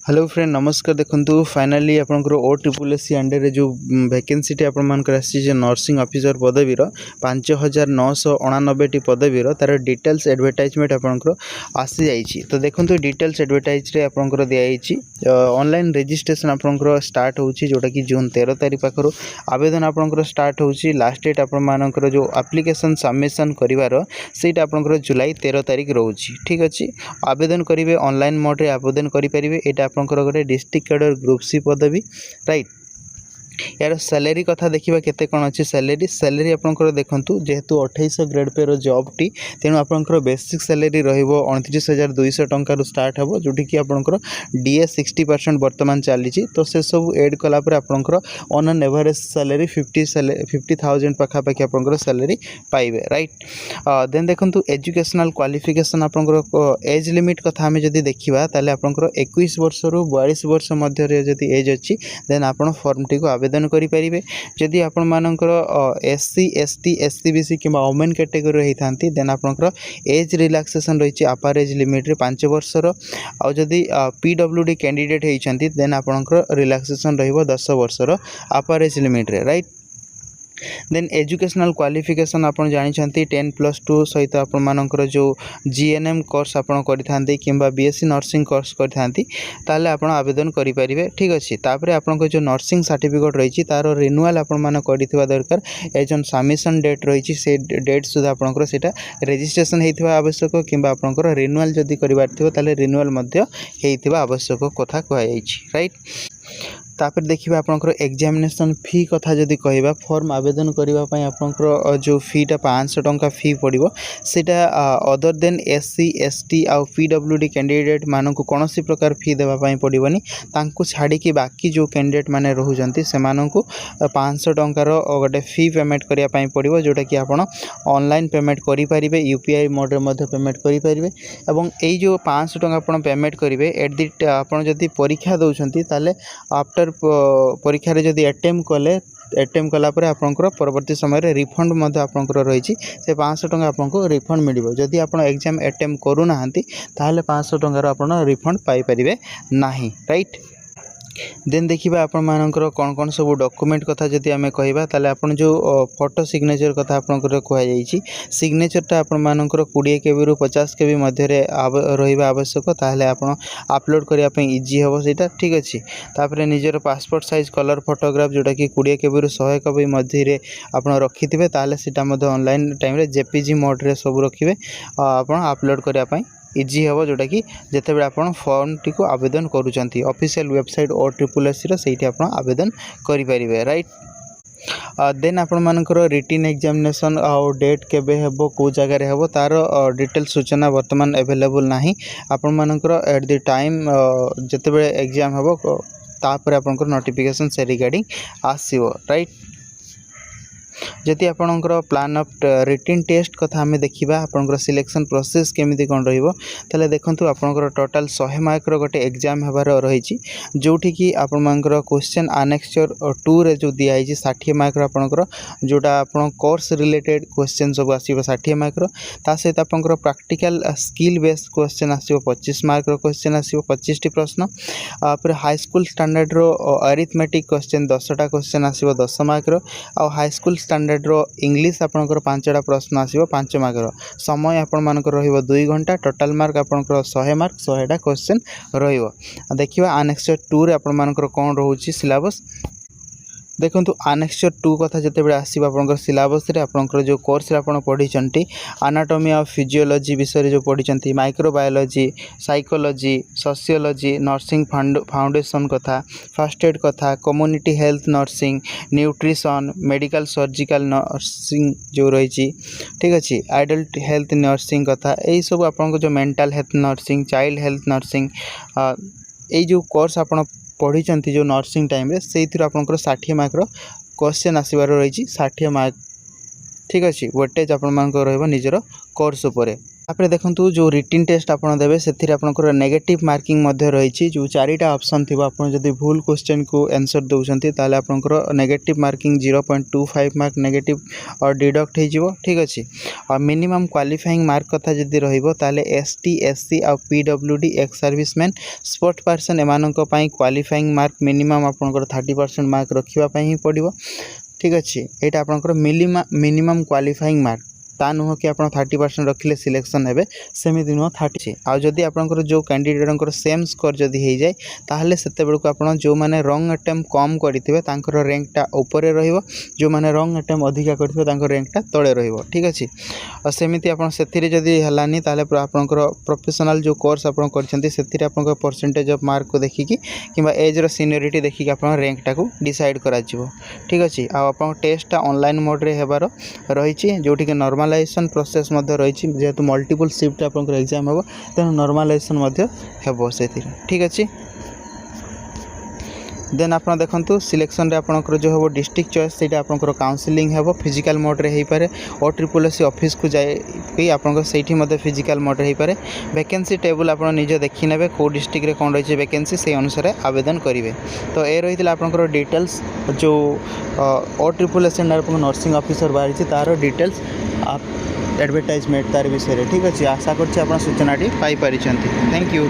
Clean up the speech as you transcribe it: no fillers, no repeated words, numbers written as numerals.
Hello friend नमस्कार। देखो finally आपंकर ओ ट्रिपल एस सी अंडर जो वैकेंसी आपर आसी नर्सिंग ऑफिसर पदवीर 5999 पदवीर तार डिटेल्स एडवर्टाइजमेंट आपंकर आसी जाइए। तो देखो डिटेल्स एडवर्टाइज आपंकर दिखाई ऑनलाइन रजिस्ट्रेशन आपंकर स्टार्ट होची जोटा कि जून 13 तारीख पाखर आवेदन आपंकर स्टार्ट होची। लास्ट डेट आपर जो एप्लिकेशन सबमिशन करिवार सेटा आपंकर जुलाई 13 तारीख रोची। ठीक अच्छे आवेदन करेंगे ऑनलाइन मोड रे आवेदन करेंगे। एटा आपंकर गोटे डिस्ट्रिक्ट कैडर ग्रुप सी पदवी राइट। यार सैलरी कथा देखा केते कौन अच्छी सैलरी सैलरी आपंकर देखूँ जेहेतु 2800 ग्रेड पे जॉब टी तेणु आपंकर बेसिक सैलरी रहिबो 29,200 टंका स्टार्ट हो जोटी कि आपंकर डीए 60% वर्तमान चली। तो से सब एड कलापर आपंकर ऑन एन एवरेज सैलरी 50,000 पाखापाखि आपंकर सैलरी पाइबे राइट। देन देखो एजुकेशनल क्वालिफिकेशन आपंकर एज लिमिट कथा आम जदि देखा ताले आपंकर 21 वर्ष रु 42 वर्ष मध्य जदि एज अच्छी देन आपण फॉर्म टी को आवेदन करेंगे। जदि आपण मानकर एससी एसटी एससी बीसी कि वुमेन कैटेगरी होता देन आपंकर एज रिलैक्सेशन रही अपर एज लिमिट रे 5 वर्षर। आउ जदि पीडब्ल्यूडी कैंडिडेट होती देन आपंकर रिलैक्सेशन रहिबो 10 वर्षर अपर एज लिमिट रे राइट। देन एजुकेशनल क्वालिफिकेशन आपन जानी 10+2 सहित आपर जो जीएनएम कोर्स आपन करि किंबा बीएससी नर्सिंग कोर्स करि ताले आपन आवेदन करेंगे। ठीक अच्छे तापर आपन जो नर्सिंग सर्टिफिकेट रही तार रिन्यूअल आपण कर दरकार। एज ऑन सबमिशन डेट रही से डेट सुधा आपंकर सेटा रजिस्ट्रेशन होता आवश्यक किंबा आपंकर रिन्यूअल जदि कर रिन्यूअल होता आवश्यक कथा कहुई राइट। तापर देखिए आपंकर एग्जामिनेशन फी कथा जदि कहवा फॉर्म आवेदन करने आपंकर जो फीटा 500 टंका फी पड़ो सेटा अदर देन एससी एसटी आउ पीडब्ल्यूडी कैंडिडेट मानक कौन सी प्रकार फी देवाई पड़ोनी छाड़ी कि बाकी जो कैंडिडेट माने रोचंती से 500 टंकार गोटे फी पेमेंट करने पड़ो जोटा कि आप ऑनलाइन पेमेंट करेंगे यूपीआई मोड में पेमेंट करेंगे। और यही जो 500 टंका आप पेमेंट करेंगे एट दि आपड़ जदि परीक्षा दौरान ताले आफ्टर परीक्षा जदि एटेम्प्ट कले एटेम्प्ट कलापर आपंकर परवर्ती समय रिफंड आपंकर रही से 500 टंका आपको रिफंड मिल। जदि आप एग्जाम एटेम्प्ट करूना ताहले 500 टंकार आप रिफंड पाइपर ना राइट। देन देखिए आपण मानकर कौन कौन सब डॉक्यूमेंट कथा जदि आम कहवा ताले आपण जो फोटो सिग्नेचर कथा आपंकर कहुई सिग्नेचरटा आपण मानकर 20 KB रु 50 KB मध्य रहा आवश्यक ताहले आपण अपलोड करने इजी हम सहीटा। ठीक अच्छे तापर निजर पासपोर्ट साइज कलर फोटोग्राफ जोटा कि 20 KB रु 100 KB मध्य आप रखिथे ताहले सीटा ऑनलाइन टाइम जेपीजी मोड रे सब रखिए आप अपलोड करने इजी हम जोटा कि जिते आप फॉर्म टी को आवेदन करुँच ऑफिशियल वेबसाइट ओ ट्रिपल एस सी आप आवेदन करेंगे राइट। देन आपण मानकर रिटन एग्जामिनेशन आउ डेट केबे हेबो को जगह हेबो तार डिटेल सूचना वर्तमान अवेलेबल नाही। आपण मानकर एट द टाइम जते एग्जाम हेबो तापर आपनकर नोटिफिकेशन से रिगार्डिंग आसीबो राइट। जदि आपणकर प्लान ऑफ रिटन टेस्ट कथा आम देखा आपंकर सिलेक्शन प्रोसेस केमिति कौन रही देखूँ आपंकर टोटाल 100 मार्क गोटे एग्जाम होबार रही जोठी कि आपंकर क्वेश्चन आनेक्सचर 2 रे जो दिखाई 60 मार्क आपंकर जोटा आप कोर्स रिलेटेड क्वेश्चन सब आसो 60 मार्क सहित आपंकर प्रैक्टिकल स्किल बेस्ड क्वेश्चन आसो 25 मार्क क्वेश्चन आसो 25 टी प्रश्न। फिर हाई स्कूल स्टैंडर्ड रो अरिथमेटिक क्वेश्चन 10टा क्वेश्चन आसो 10 मार्क आउ हाई स्कूल स्टैंडर्ड रो इंग्लिश आपंकर 5टा प्रश्न आसो 5 मार्क समय आपण मानकर रहिबो 2 घंटा टोटाल मार्क आपंकर 100 मार्क 100टा क्वेश्चन रहिबो। देखिबा आनेक्सचर 2 रे आपण मानकर कोन रहउची सिलेबस देखो आनेक्सचर 2 कथा जिते आसो आप सिलेबस आपंकर जो कोर्स आप पढ़ी आनाटोमी ऑफ फिजियोलॉजी विषय जो पढ़ी microbiology psychology sociology nursing foundation कथा फर्स्ट एड कथा community health nursing nutrition medical surgical nursing जो रही। ठीक अच्छे एडल्ट हेल्थ नर्सिंग कथा यही सब आपन जो mental health nursing child health nursing यही जो कोर्स आप पढ़ी जो नर्सिंग टाइम रे से आपंकर 60 मार्क क्वेश्चन आसबार रही 60 मार्क। ठीक अच्छे वेटेज आपण निजर कोर्स उपरे। तापर देखंतु जो रिटन टेस्ट आपण देबे सेथिरे आपनकर नेगेटिव मार्किंग मध्ये रहिछि जो चारिटा ऑप्शन थिबा आपण जदि भूल क्वेश्चन को आंसर दउछंती ताले आपनकर नेगेटिव मार्किंग 0.25 मार्क नेगेटिव और डिडक्ट हे जिवो ठीक अछि। और मिनिमम क्वालिफाइंग मार्क कथा जदि रहिबो ताले एसटी एससी और PWD ex serviceman sport person एमानक पई क्वालिफाइंग मार्क मिनिमम आपनकर 30% मार्क रखिबा पई ही पड़िबो ठीक अछि। एटा आपनकर मिनिमम क्वालिफाइंग मार्क ता नुह कि आप 30% रखिले सिलेक्शन हेबे सेमिति नुह 30 आ जदि आपनकर जो कैंडिडेटनकर सेम स्कोर जदि हे जाय ताहले सेते बेलको आपण जो माने रॉन्ग अटेम्प्ट कम करिथिबे तांकर रैंकटा ऊपरे रहिबो जो माने रॉन्ग अटेम्प्ट अधिका करिथिबे तांकर रैंकटा तळे रहिबो ठीक अछि। आ सेमिति आपण सेथिरे जदि हलानी ताहले आपनकर प्रोफेशनल जो कोर्स आपण करछंती सेथिरे आपनकर परसेंटेज ऑफ मार्क को देखि कि किबा एज रो सीनियरिटी देखि कि आपण रैंकटा को डिसाइड करा जिवो ठीक अछि। आ आपण टेस्टटा ऑनलाइन मोड रे हेबारो रहिछि जोठी के नॉर्मलाइजेशन प्रोसेस मध्ये रहिछि जेहेतु मल्टीपल शिफ्ट आपनकर एग्जाम हेबो तेन नॉर्मलाइजेशन मध्ये हेबो सेथिरे ठीक अछि। देन आप देखंतु सिलेक्शन रे आपनकर जो हेबो डिस्ट्रिक्ट चॉइस सेटा आपनकर काउंसलिंग हेबो फिजिकल मोड रे हेई पारे ओ ट्रिपल एस ऑफिस को जाय कि आपनकर सेठी मध्ये फिजिकल मोड रे हेई पारे। वैकेंसी टेबल आपण निजे देखि नेबे को डिस्ट्रिक्ट रे कोन रहिছে वैकेंसी से अनुसार आवेदन करिवे। तो ए रहितला आपनकर डिटेल्स जो ओ ट्रिपल एस एंड आपन नर्सिंग ऑफिसर बारिछि तार डिटेल्स आप एडवर्टाइजमेंट तार विषय रे ठीक अछि। आशा करछि आपण सूचनाटी पाई परिछंती। Thank you.